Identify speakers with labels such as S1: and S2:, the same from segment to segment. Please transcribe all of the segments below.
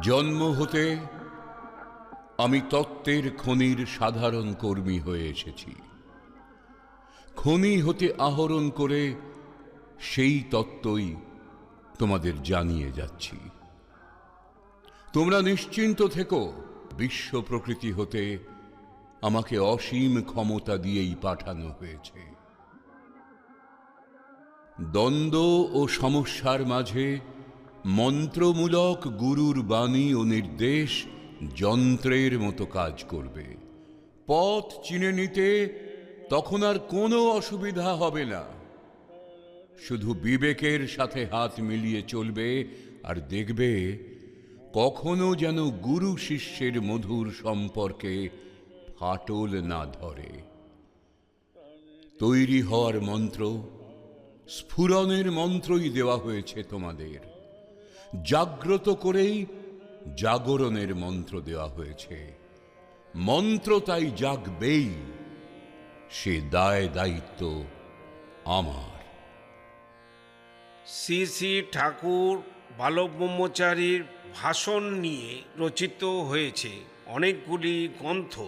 S1: জন্ম হতে আমি তত্ত্বের খনির সাধারণ কর্মী হয়ে এসেছি। খনি হতে আহরণ করে সেই তত্ত্বই তোমাদের জানিয়ে যাচ্ছি। তোমরা নিশ্চিন্ত থেকো, বিশ্ব প্রকৃতি হতে আমাকে অসীম ক্ষমতা দিয়েই পাঠানো হয়েছে। দ্বন্দ্ব ও সমস্যার মাঝে মন্ত্রমূলক গুরুর বাণী ও নির্দেশ যন্ত্রের মতো কাজ করবে। পথ চিনে নিতে তখন আর কোনো অসুবিধা হবে না। শুধু বিবেকের সাথে হাত মিলিয়ে চলবে, আর দেখবে কখনো যেন গুরু শিষ্যের মধুর সম্পর্কে ফাটল না ধরে। তৈরি হওয়ার মন্ত্র, স্ফুরণের মন্ত্রই দেওয়া হয়েছে তোমাদের। জাগ্রত করেই জাগরণের মন্ত্র দেওয়া হয়েছে। মন্ত্র তাই জাগবেই, সে দায় দায়িত্ব আমার।
S2: শ্রী শ্রী ঠাকুর বালক ব্রহ্মচারীর ভাষণ নিয়ে রচিত হয়েছে অনেকগুলি গ্রন্থ।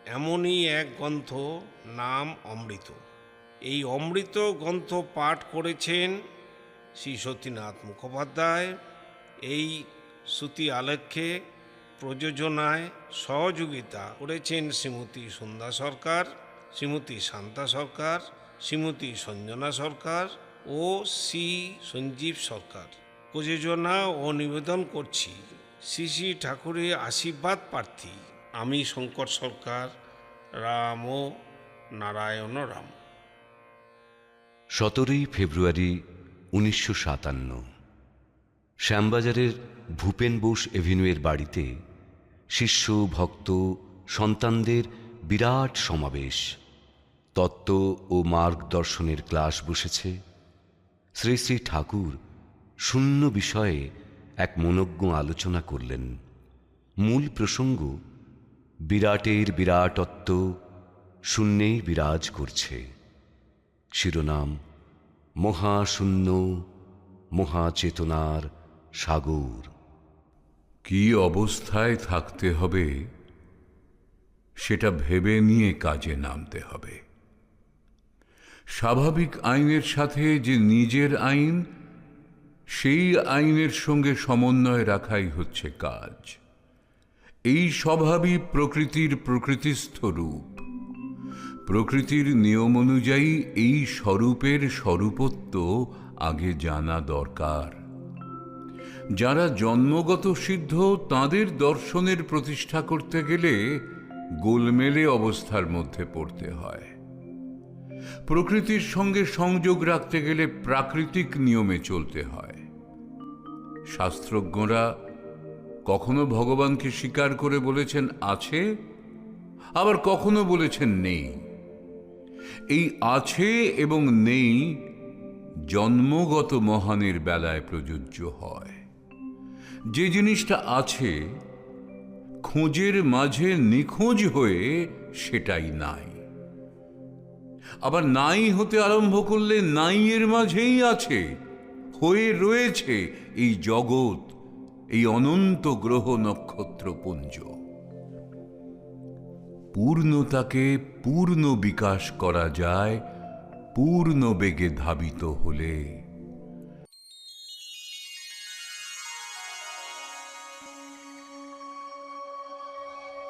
S2: এমনই এক গ্রন্থ নাম অমৃত। এই অমৃত গ্রন্থ পাঠ করেছেন শ্রী সতীনাথ মুখোপাধ্যায়। এই শ্রুতি আলেখ্যে প্রযোজনায় সহযোগিতা করেছেন শ্রীমতী সন্ধ্যা সরকার, শ্রীমতী শান্তা সরকার, শ্রীমতী সঞ্জনা সরকার ও শ্রী সঞ্জীব সরকার। প্রযোজনা ও নিবেদন করছি শ্রী শ্রী ঠাকুরের আশীর্বাদ প্রার্থী আমি শঙ্কর সরকার। রাম ও নারায়ণ রাম।
S3: 17 ফেব্রুয়ারি 1957 শ্যামবাজারের ভূপেন বোস এভিনিউয়ের বাড়িতে শিষ্য, ভক্ত, সন্তানদের বিরাট সমাবেশ। তত্ত্ব ও মার্গদর্শনের ক্লাস বসেছে। শ্রী শ্রী ঠাকুর শূন্য বিষয়ে এক মনোজ্ঞ আলোচনা করলেন। মূল প্রসঙ্গ বিরাটের বিরাটত্ব শূন্যেই বিরাজ করছে। শিরোনাম মহাশূন্য, মহাচেতনার সাগর।
S1: কি অবস্থায় থাকতে হবে সেটা ভেবে নিয়ে কাজে নামতে হবে। স্বাভাবিক আইনের সাথে যে নিজের আইন, সেই আইনের সঙ্গে সমন্বয় রাখাই হচ্ছে কাজ। এই স্বভাবই প্রকৃতির প্রকৃতিস্থ রূপ। প্রকৃতির নিয়ম অনুযায়ী এই স্বরূপের স্বরূপত্ব আগে জানা দরকার। যারা জন্মগত সিদ্ধ, তাদের দর্শনের প্রতিষ্ঠা করতে গেলে গোলমেলে অবস্থার মধ্যে পড়তে হয়। প্রকৃতির সঙ্গে সংযোগ রাখতে গেলে প্রাকৃতিক নিয়মে চলতে হয়। শাস্ত্রজ্ঞরা কখনো ভগবানকে স্বীকার করে বলেছেন আছে, আবার কখনো বলেছেন নেই। এই আছে এবং নেই জন্মগত মহানের বেলায় প্রযোজ্য হয়। যে জিনিসটা আছে, খোঁজের মাঝে নিখোঁজ হয়ে সেটাই নাই। আবার নাই হতে আরম্ভ করলে নাই এর মাঝেই আছে, হয়ে রয়েছে এই জগৎ, এই অনন্ত গ্রহ নক্ষত্রপুঞ্জ। পূর্ণতাকে পূর্ণ বিকাশ করা যায় পূর্ণ বেগে ধাবিত হলে।